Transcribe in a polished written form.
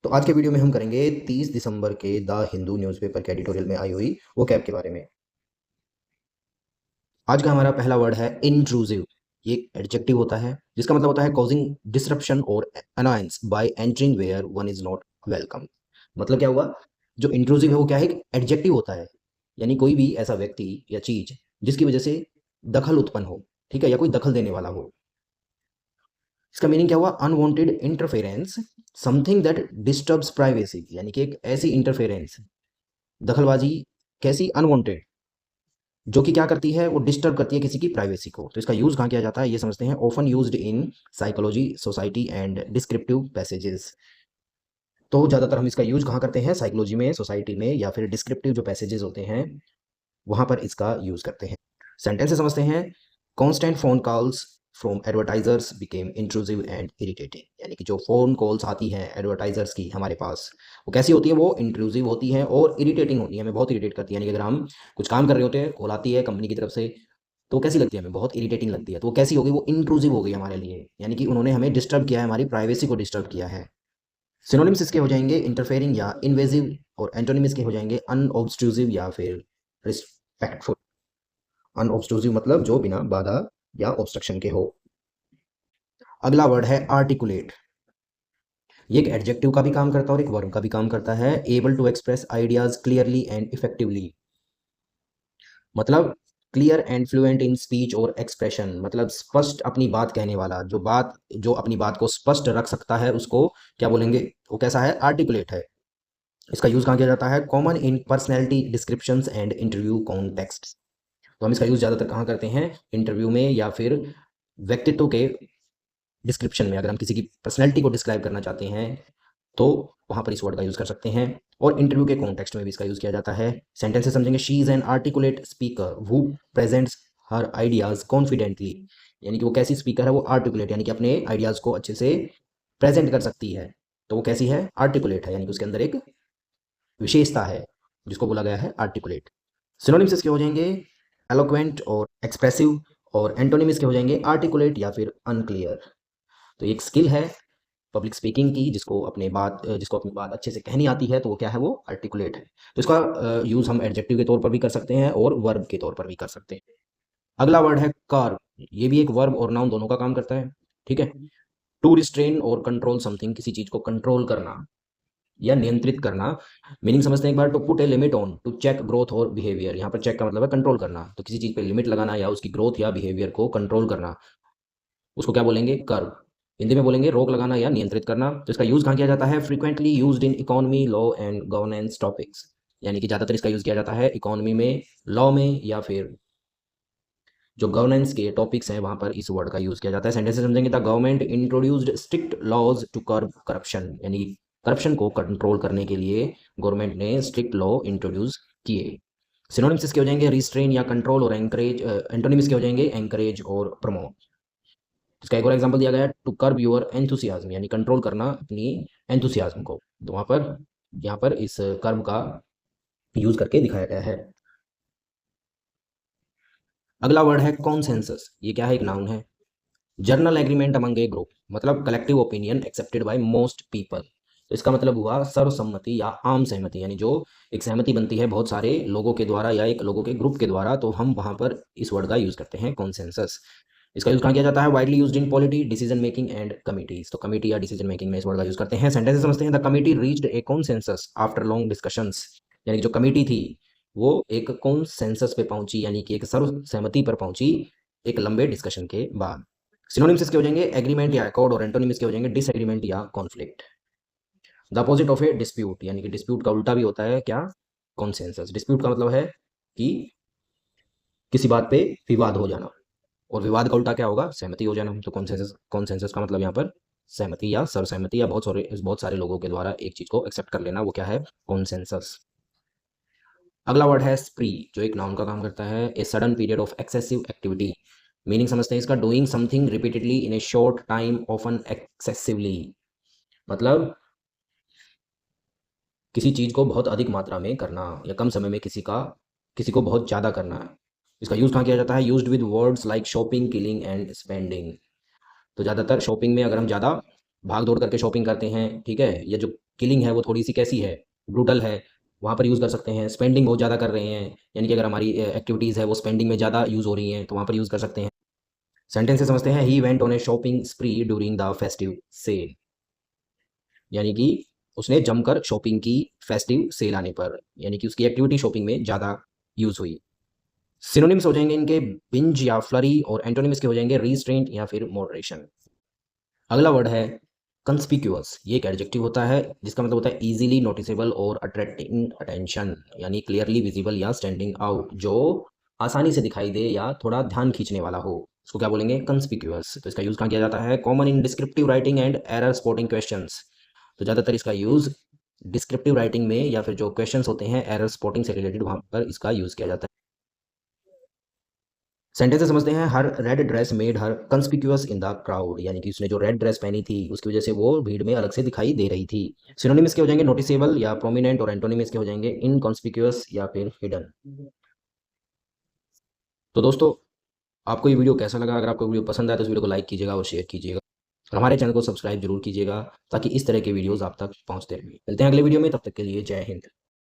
तो आज के वीडियो में हम करेंगे 30 दिसंबर के द हिंदू न्यूज़पेपर के एडिटोरियल में आई हुई वो कैब के बारे में। आज का हमारा पहला वर्ड है इंट्रूसिव। ये एक एडजेक्टिव होता है जिसका मतलब होता है कॉजिंग डिसरप्शन और annoyance by entering where one is not welcome. मतलब क्या हुआ? जो इंट्रूसिव है वो क्या है? एक एडजेक्टिव होता है, यानी कोई भी ऐसा व्यक्ति या चीज जिसकी वजह से दखल उत्पन्न हो, ठीक है, या कोई दखल देने वाला हो। इसका मीनिंग क्या हुआ? Unwanted interference, something that disturbs privacy, यानी कि एक ऐसी इंटरफेरेंस, दखलबाजी, कैसी? अनवांटेड, जो कि क्या करती है? वो डिस्टर्ब करती है किसी की प्राइवेसी को। तो इसका यूज कहाँ किया जाता है ये समझते हैं। Often used in psychology, society and descriptive passages. तो ज़्यादातर हम इसका यूज कहाँ करते हैं? साइकोलॉजी में, सोसाइटी में, या फिर डिस्क्रिप्टिव जो पैसेजेस होते हैं वहाँ पर इसका यूज करते हैं। सेंटेंस से समझते हैं। Constant phone calls from advertisers became intrusive and irritating, यानी कि जो फ़ोन कॉल्स आती हैं एडवर्टाइजर्स की हमारे पास, वो कैसी होती है? वो इंट्रूसिव होती हैं और इरिटेटिंग होती है, हमें बहुत इरिटेट करती है। यानी कि अगर हम कुछ काम कर रहे होते हैं, कॉल आती है कंपनी की तरफ से, तो कैसी लगती है? हमें बहुत इरिटेटिंग लगती है। तो वो कैसी हो गई? वो इंट्रूसिव हो गई हमारे लिए, यानी कि उन्होंने हमें डिस्टर्ब किया है, हमारी प्राइवेसी को डिस्टर्ब किया है। सिनोनिम्स इसके हो जाएंगे इंटरफेयरिंग या इन्वेजिव, और एंटोनिम्स के हो जाएंगे अनऑब्स्ट्रूसिव या फिर रिस्पेक्टफुल। अनऑब्स्ट्रूसिव मतलब जो बिना बाधा या ऑब्स्ट्रक्शन के हो। अगला वर्ड है आर्टिकुलेट। ये एक एडजेक्टिव का भी काम करता है और एक वर्ब का भी काम करता है। Able to express ideas clearly and effectively, मतलब clear and fluent in speech और एक्सप्रेशन, मतलब स्पष्ट अपनी बात कहने वाला, जो अपनी बात को स्पष्ट रख सकता है उसको क्या बोलेंगे? वो कैसा है? आर्टिकुलेट है। इसका यूज कहाँ किया जाता है? Common in personality descriptions and interview context. तो हम इसका यूज ज्यादातर कहाँ करते हैं? इंटरव्यू में या फिर व्यक्तित्व के डिस्क्रिप्शन में। अगर हम किसी की पर्सनैलिटी को डिस्क्राइब करना चाहते हैं तो वहाँ पर इस वर्ड का यूज़ कर सकते हैं। और इंटरव्यू के कॉन्टेक्स्ट में भी इसका यूज़ किया जाता है। सेंटेंस से समझेंगे। She is an articulate speaker who presents her ideas confidently, यानी कि वो कैसी स्पीकर है? वो आर्टिकुलेट, यानी कि अपने आइडियाज़ को अच्छे से प्रेजेंट कर सकती है। तो वो कैसी है? आर्टिकुलेट है, यानी कि उसके अंदर एक विशेषता है जिसको बोला गया है आर्टिकुलेट। सिनोनिम्स इसके हो जाएंगे एलोक्वेंट और एक्सप्रेसिव, और एंटोनिम्स के हो जाएंगे आर्टिकुलेट या फिर अनक्लियर। तो एक स्किल है पब्लिक स्पीकिंग की, जिसको अपनी बात अच्छे से कहनी आती है, तो वो क्या है? वो आर्टिकुलेट है। तो इसका यूज़ हम एडजेक्टिव के तौर पर भी कर सकते हैं और वर्ब के तौर पर भी कर सकते हैं। अगला वर्ड है कर्व। ये भी एक वर्ब और नाउन दोनों का काम करता है, ठीक है। टू रिस्ट्रेन और कंट्रोल समथिंग, किसी चीज को कंट्रोल करना या नियंत्रित करना। मीनिंग समझते हैं एक बार। To put a limit on, to check growth और बिहेवियर। यहाँ पर चेक का मतलब है कंट्रोल करना, तो किसी चीज पे लिमिट लगाना या उसकी ग्रोथ या बिहेवियर को कंट्रोल करना, उसको क्या बोलेंगे? कर्व। हिंदी में बोलेंगे रोक लगाना या नियंत्रित करना। तो इसका यूज कहाँ किया जाता है? Frequently used in economy, law and governance topics, यानी कि ज्यादातर इसका यूज किया जाता है इकोनॉमी में, लॉ में, या फिर जो गवर्नेंस के टॉपिक्स हैं वहां पर इस वर्ड का यूज किया जाता है। सेंटेंस समझेंगे। The government introduced strict laws to curb corruption, यानी करप्शन को कंट्रोल करने के लिए गवर्नमेंट ने स्ट्रिक्ट लॉ इंट्रोड्यूस किए। सिनोनिम्स इसके हो जाएंगे रिस्ट्रेन या कंट्रोल और एंकरेज। एंटोनिम्स के हो जाएंगे एंकरेज और प्रमोट। इसका एक और एग्जांपल दिया गया है। टू कर्ब योर एंथुसियाज्म, यानी कंट्रोल करना अपनी एंथुसियाज्म को। तो वहां पर यहाँ पर इस कर्ब का यूज करके दिखाया गया है। अगला वर्ड है कॉन्सेंसस। ये क्या है? एक नाउन है। जर्नल एग्रीमेंट अमंग ए ग्रुप, मतलब collective opinion accepted by most people. तो इसका मतलब हुआ सर्वसम्मति या आम सहमति, यानी जो एक सहमति बनती है बहुत सारे लोगों के द्वारा या एक लोगों के ग्रुप के द्वारा, तो हम वहां पर इस वर्ड का यूज करते हैं कॉन्सेंसस। इसका यूज कहाँ किया जाता है? Widely used in polity, decision making and committees. तो कमिटी या डिसीजन मेकिंग में इस वर्ड का यूज करते हैं। सेंटेंस समझते हैं। The committee reached A consensus after long discussions, यानी कि जो कमिटी थी वो एक कॉन्सेंसस पे पहुंची, यानी कि एक सर्व सहमति पर पहुंची एक लंबे डिस्कशन के बाद। सिनोनिम्स इसके हो जाएंगे एग्रीमेंट या अकॉर्ड, और एंटोनिम्स के हो जाएंगे डिसएग्रीमेंट या conflict. The opposite of A dispute, यानी कि डिस्प्यूट का उल्टा भी होता है क्या? कॉन्सेंसस। डिस्प्यूट का मतलब है कि किसी बात पे विवाद हो जाना, और विवाद का उल्टा क्या होगा? सहमति हो जाना। तो कॉन्सेंसस, कॉन्सेंसस का मतलब यहाँ पर सहमति या सर्वसहमति या बहुत सारे लोगों के द्वारा एक चीज को एक्सेप्ट कर लेना, वो क्या है? कॉन्सेंसस। अगला वर्ड है स्प्री, जो एक नाउन का काम करता है। A sudden period of excessive activity. Meaning समझते हैं इसका। डूइंग समथिंग रिपीटेडली इन ए शॉर्ट टाइम ऑफन एक्सेसिवली, मतलब किसी चीज को बहुत अधिक मात्रा में करना या कम समय में किसी को बहुत ज्यादा करना है। इसका यूज कहाँ किया जाता है? Used with words like shopping, killing and spending. तो ज़्यादातर शॉपिंग में अगर हम ज़्यादा भाग दौड़ करके शॉपिंग करते हैं, ठीक है, या जो किलिंग है वो थोड़ी सी कैसी है, ब्रूटल है, वहाँ पर यूज़ कर सकते हैं। स्पेंडिंग बहुत ज़्यादा कर रहे हैं, यानी कि अगर हमारी एक्टिविटीज़ है वो स्पेंडिंग में ज़्यादा यूज़ हो रही हैं तो वहाँ पर यूज़ कर सकते हैं। सेंटेंस से समझते हैं, he went on A shopping स्प्री during the festive cell, यानी कि उसने जमकर शॉपिंग की फेस्टिव सेल आने पर, यानी कि उसकी एक्टिविटी शॉपिंग में ज़्यादा यूज़ हुई। सिनोनिम्स हो जाएंगे इनके बिंज या फ्लरी, और एंटोनिम्स के हो जाएंगे रीस्ट्रेंट या फिर मॉडरेशन। अगला वर्ड है कंस्पिक्यूअस। ये एक एडजेक्टिव होता है जिसका मतलब होता है इजीली नोटिसेबल और अट्रैक्टिंग अटेंशन, यानी क्लियरली विजिबल या स्टैंडिंग आउट, जो आसानी से दिखाई दे या थोड़ा ध्यान खींचने वाला हो, उसको क्या बोलेंगे, कंस्पिक्यूअस। तो इसका यूज कहाँ किया जाता है, common in descriptive writing and error spotting questions. तो ज़्यादातर इसका यूज डिस्क्रिप्टिव राइटिंग में या फिर जो क्वेश्चंस होते हैं एरर स्पॉटिंग से रिलेटेड, वहाँ पर इसका यूज किया जाता है। सेंटेंस से समझते हैं, her red dress made her conspicuous in the crowd, यानी कि उसने जो रेड ड्रेस पहनी थी उसकी वजह से वो भीड़ में अलग से दिखाई दे रही थी। सिनोनिम्स के हो जाएंगे नोटिसेबल या प्रोमिनेंट, और एंटोनिम्स के हो जाएंगे इनकॉन्स्पिक्यूअस या फिर हिडन। तो दोस्तों, आपको ये वीडियो कैसा लगा? अगर आपको वीडियो पसंद आए तो इस वीडियो को लाइक कीजिएगा और शेयर कीजिएगा, और हमारे चैनल को सब्सक्राइब जरूर कीजिएगा ताकि इस तरह के वीडियोस आप तक पहुंचते रहें। मिलते हैं अगले वीडियो में, तब तक के लिए जय हिंद।